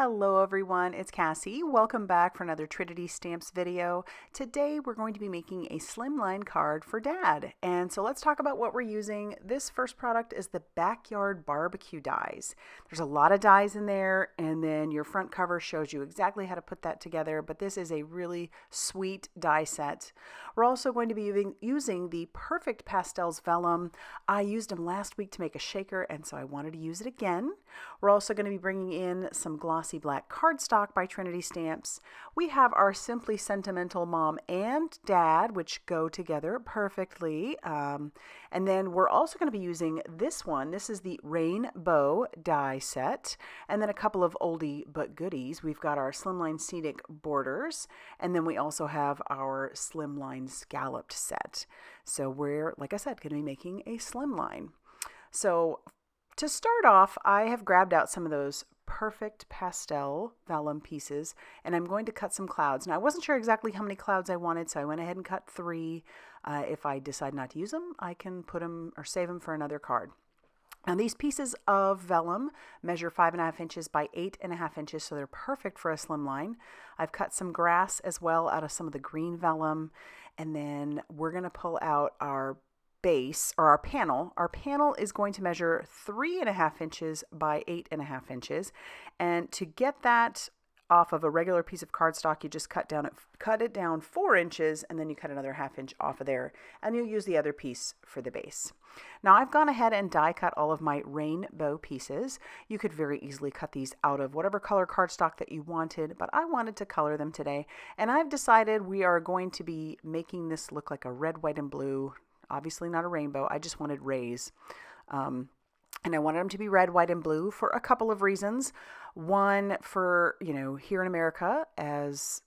Hello everyone, it's Cassie. Welcome back for another Trinity Stamps video. Today we're going to be making a slimline card for Dad. And so let's talk about what we're using. This first product is the Backyard Barbecue dies. There's a lot of dies in there, and then your front cover shows you exactly how to put that together, but this is a really sweet die set. We're also going to be using the Perfect Pastels Vellum. I used them last week to make a shaker, and so I wanted to use it again. We're also going to be bringing in some Glossy black cardstock by Trinity Stamps. We have our Simply Sentimental Mom and Dad, which go together perfectly. And then we're also going to be using this one. This is the Rainbow die set. And then a couple of oldie but goodies. We've got our Slimline Scenic borders. And then we also have our Slimline Scalloped set. So we're, like I said, going to be making a slimline. So to start off, I have grabbed out some of those perfect pastel vellum pieces, and I'm going to cut some clouds. Now, I wasn't sure exactly how many clouds I wanted, so I went ahead and cut 3. If I decide not to use them, I can put them or save them for another card. Now, these pieces of vellum measure 5.5 inches by 8.5 inches, so they're perfect for a slimline. I've cut some grass as well out of some of the green vellum, and then we're going to pull out our base or our panel. Our panel is going to measure 3.5 inches by 8.5 inches. And to get that off of a regular piece of cardstock, you just cut it down 4 inches, and then you cut another 1/2 inch off of there, and you'll use the other piece for the base. Now I've gone ahead and die cut all of my rainbow pieces. You could very easily cut these out of whatever color cardstock that you wanted, but I wanted to color them today, and I've decided we are going to be making this look like a red, white, and blue. Obviously not a rainbow. I just wanted rays. And I wanted them to be red, white, and blue for a couple of reasons. One, for, here in America, as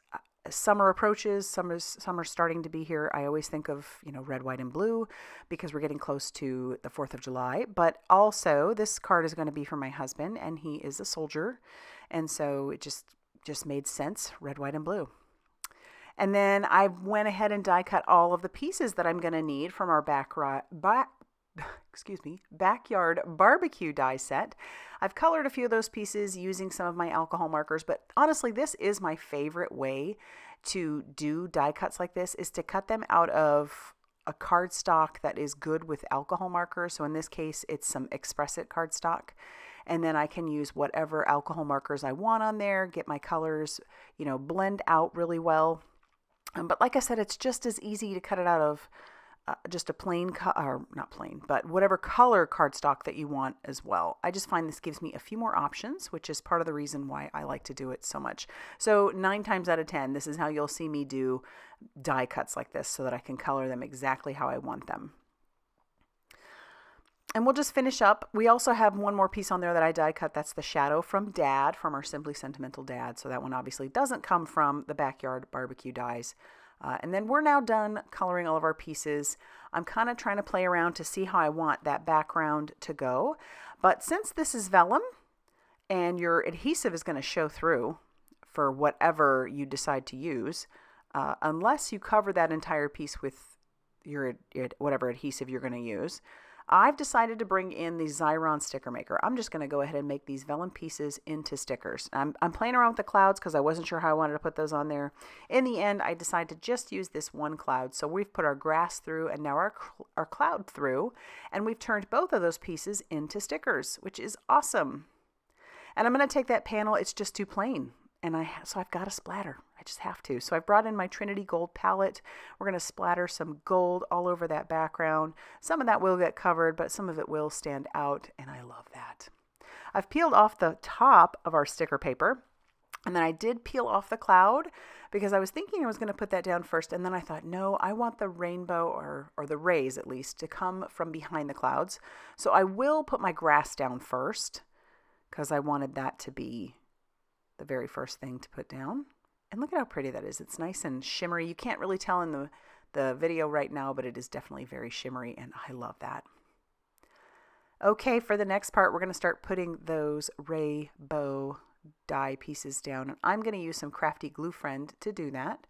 summer approaches, summer's starting to be here, I always think of, red, white, and blue because we're getting close to the 4th of July. But also, this card is going to be for my husband, and he is a soldier. And so it just made sense, red, white, and blue. And then I went ahead and die cut all of the pieces that I'm going to need from our Backyard Barbecue die set. I've colored a few of those pieces using some of my alcohol markers, but honestly, this is my favorite way to do die cuts like this, is to cut them out of a cardstock that is good with alcohol markers. So in this case, it's some Express It cardstock. And then I can use whatever alcohol markers I want on there, get my colors, blend out really well. But like I said, it's just as easy to cut it out of just a plain, or not plain, but whatever color cardstock that you want as well. I just find this gives me a few more options, which is part of the reason why I like to do it so much. So 9 times out of 10, this is how you'll see me do die cuts like this, so that I can color them exactly how I want them. And we'll just finish up. We also have one more piece on there that I die cut. That's the shadow from Dad, from our Simply Sentimental Dad. So that one obviously doesn't come from the Backyard Barbecue dies. And then we're now done coloring all of our pieces. I'm kind of trying to play around to see how I want that background to go. But since this is vellum and your adhesive is going to show through for whatever you decide to use, unless you cover that entire piece with your whatever adhesive you're going to use, I've decided to bring in the Xyron sticker maker. I'm just going to go ahead and make these vellum pieces into stickers. I'm playing around with the clouds because I wasn't sure how I wanted to put those on there. In the end, I decided to just use this one cloud. So we've put our grass through and now our cloud through, and we've turned both of those pieces into stickers, which is awesome. And I'm going to take that panel. It's just too plain. So I've got to splatter. I just have to. So I've brought in my Trinity Gold palette. We're going to splatter some gold all over that background. Some of that will get covered, but some of it will stand out, and I love that. I've peeled off the top of our sticker paper, and then I did peel off the cloud because I was thinking I was going to put that down first, and then I thought, no, I want the rainbow, or the rays at least, to come from behind the clouds. So I will put my grass down first because I wanted that to be the very first thing to put down. And look at how pretty that is. It's nice and shimmery. You can't really tell in the video right now, but it is definitely very shimmery, and I love that. Okay, for the next part, we're going to start putting those rainbow die pieces down. And I'm going to use some Crafty Glue Friend to do that.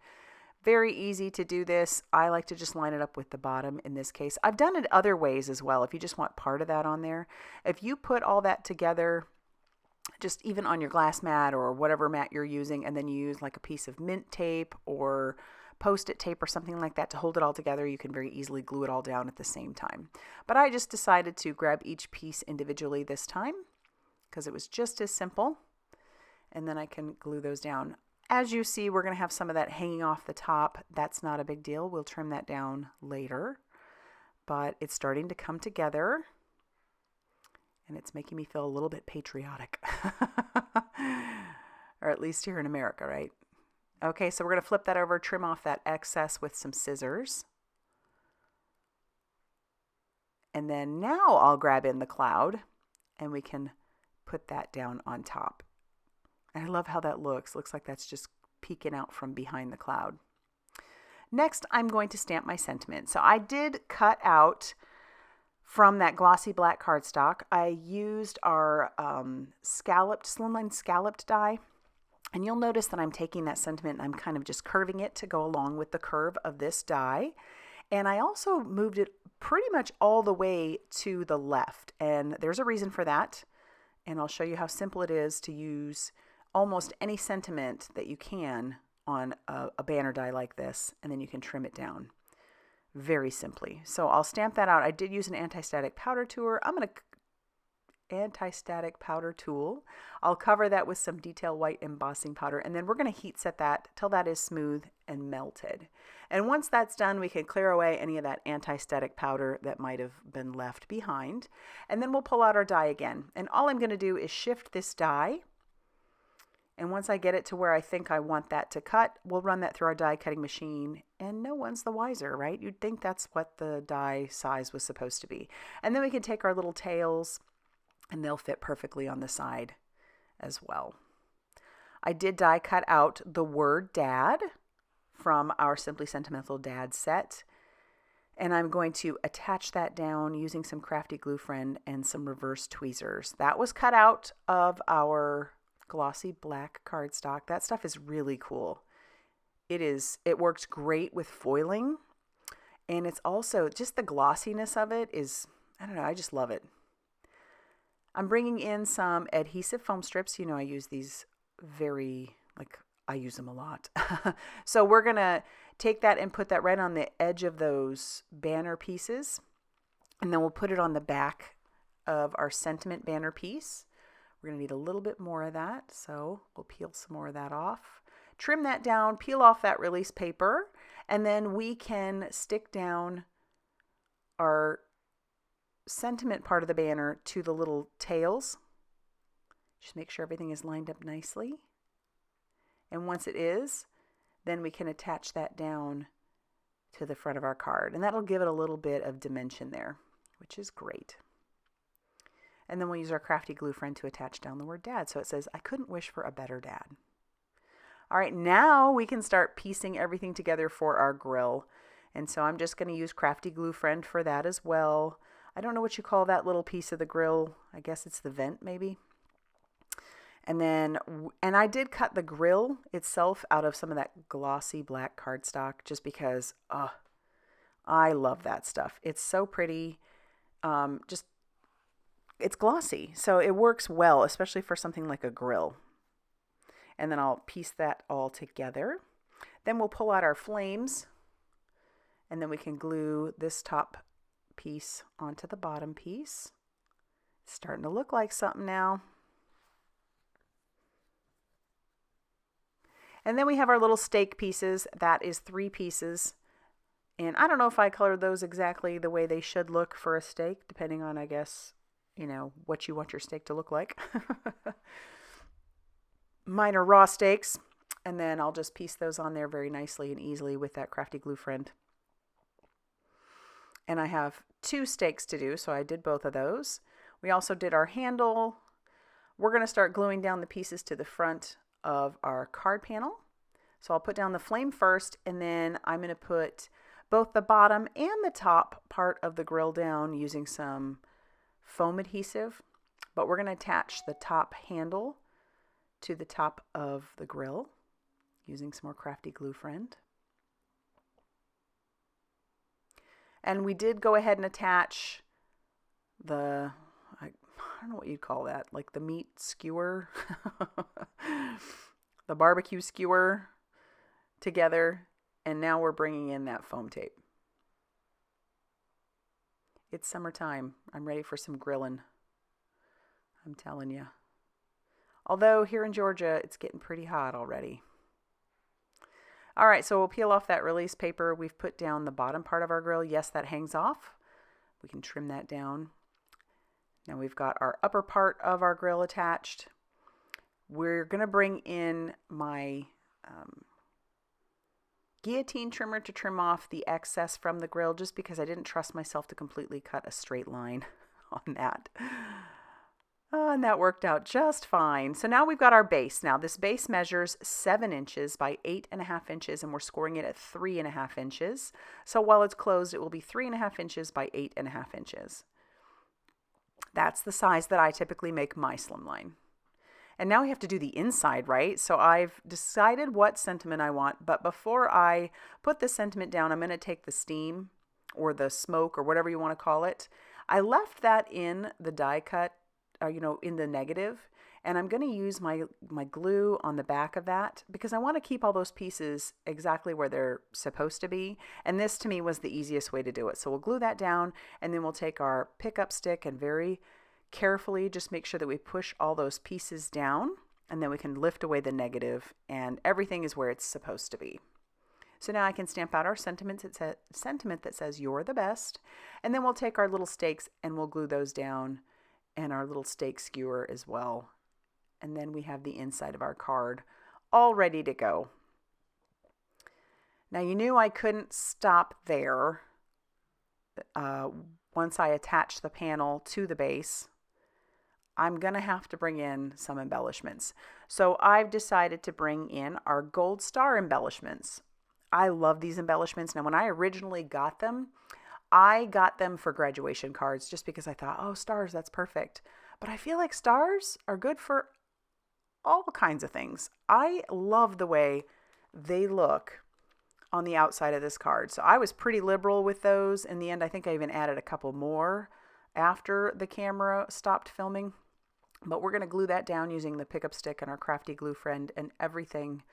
Very easy to do this. I like to just line it up with the bottom in this case. I've done it other ways as well if you just want part of that on there. If you put all that together just even on your glass mat or whatever mat you're using, and then you use like a piece of mint tape or Post-it tape or something like that to hold it all together. You can very easily glue it all down at the same time. But I just decided to grab each piece individually this time because it was just as simple. And then I can glue those down. As you see, we're going to have some of that hanging off the top. That's not a big deal. We'll trim that down later. But it's starting to come together. And it's making me feel a little bit patriotic. Or at least here in America, right? Okay, so we're going to flip that over, trim off that excess with some scissors. And then now I'll grab in the cloud and we can put that down on top. And I love how that looks. Looks like that's just peeking out from behind the cloud. Next, I'm going to stamp my sentiment. So I did cut out from that glossy black cardstock. I used our Slimline scalloped die. And you'll notice that I'm taking that sentiment and I'm kind of just curving it to go along with the curve of this die. And I also moved it pretty much all the way to the left. And there's a reason for that. And I'll show you how simple it is to use almost any sentiment that you can on a banner die like this. And then you can trim it down very simply. So I'll stamp that out. I did use an anti-static powder tool. I'll cover that with some detail white embossing powder, and then we're going to heat set that till that is smooth and melted. And once that's done, we can clear away any of that anti-static powder that might have been left behind. And then we'll pull out our die again. And all I'm going to do is shift this die. And once I get it to where I think I want that to cut, we'll run that through our die cutting machine, and no one's the wiser, right? You'd think that's what the die size was supposed to be. And then we can take our little tails, and they'll fit perfectly on the side as well. I did die cut out the word dad from our Simply Sentimental Dad set. And I'm going to attach that down using some Crafty Glue Friend and some reverse tweezers. That was cut out of our glossy black cardstock. That stuff is really cool. It works great with foiling. And it's also just the glossiness of it is, I don't know, I just love it. I'm bringing in some adhesive foam strips. You know, I use these I use them a lot. So we're going to take that and put that right on the edge of those banner pieces. And then we'll put it on the back of our sentiment banner piece. We're going to need a little bit more of that. So we'll peel some more of that off. Trim that down, peel off that release paper, and then we can stick down our sentiment part of the banner to the little tails. Just make sure everything is lined up nicely. And once it is, then we can attach that down to the front of our card. And that'll give it a little bit of dimension there, which is great. And then we'll use our Crafty Glue Friend to attach down the word dad. So it says, I couldn't wish for a better dad. All right, now we can start piecing everything together for our grill. And so I'm just going to use Crafty Glue Friend for that as well. I don't know what you call that little piece of the grill. I guess it's the vent maybe. And I did cut the grill itself out of some of that glossy black cardstock just because I love that stuff. It's so pretty. It's glossy, so it works well, especially for something like a grill. And then I'll piece that all together. Then we'll pull out our flames, and then we can glue this top piece onto the bottom piece. It's starting to look like something now. And then we have our little stake pieces. That is 3 pieces. And I don't know if I colored those exactly the way they should look for a stake, depending on, I guess, you know, what you want your steak to look like. Mine are raw steaks, and then I'll just piece those on there very nicely and easily with that Crafty Glue Friend. And I have 2 stakes to do, so I did both of those. We also did our handle. We're going to start gluing down the pieces to the front of our card panel. So I'll put down the flame first, and then I'm going to put both the bottom and the top part of the grill down using some foam adhesive. But we're going to attach the top handle to the top of the grill using some more Crafty Glue Friend. And we did go ahead and attach the, I don't know what you'd call that, like the meat skewer, the barbecue skewer together. And now we're bringing in that foam tape. It's summertime. I'm ready for some grilling. I'm telling you. Although here in Georgia, it's getting pretty hot already. All right, so we'll peel off that release paper. We've put down the bottom part of our grill. Yes, that hangs off. We can trim that down. Now we've got our upper part of our grill attached. We're going to bring in my guillotine trimmer to trim off the excess from the grill, just because I didn't trust myself to completely cut a straight line on that. And that worked out just fine. So now we've got our base. Now this base measures 7 inches by 8.5 inches, and we're scoring it at 3.5 inches. So while it's closed, it will be 3.5 inches by 8.5 inches. That's the size that I typically make my slimline. And now we have to do the inside, right? So I've decided what sentiment I want, but before I put the sentiment down, I'm going to take the steam or the smoke or whatever you want to call it. I left that in the die cut, in the negative, and I'm going to use my glue on the back of that because I want to keep all those pieces exactly where they're supposed to be. And this to me was the easiest way to do it. So we'll glue that down, and then we'll take our pickup stick and very carefully just make sure that we push all those pieces down, and then we can lift away the negative, and everything is where it's supposed to be. So now I can stamp out our sentiment that says "You're the best," and then we'll take our little stakes and we'll glue those down, and our little stake skewer as well. And then we have the inside of our card all ready to go. Now you knew I couldn't stop there. Once I attach the panel to the base, I'm going to have to bring in some embellishments. So I've decided to bring in our gold star embellishments. I love these embellishments. Now when I originally got them, I got them for graduation cards just because I thought, oh, stars, that's perfect. But I feel like stars are good for all kinds of things. I love the way they look on the outside of this card. So I was pretty liberal with those. In the end, I think I even added a couple more after the camera stopped filming. But we're going to glue that down using the pickup stick and our crafty glue friend, and everything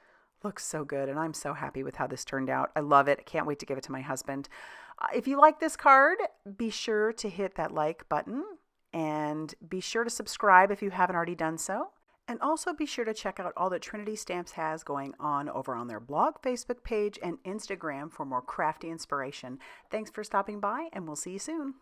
looks so good, and I'm so happy with how this turned out. I love it. I can't wait to give it to my husband. If you like this card, be sure to hit that like button, and be sure to subscribe if you haven't already done so. And also be sure to check out all that Trinity Stamps has going on over on their blog, Facebook page, and Instagram for more crafty inspiration. Thanks for stopping by, and we'll see you soon.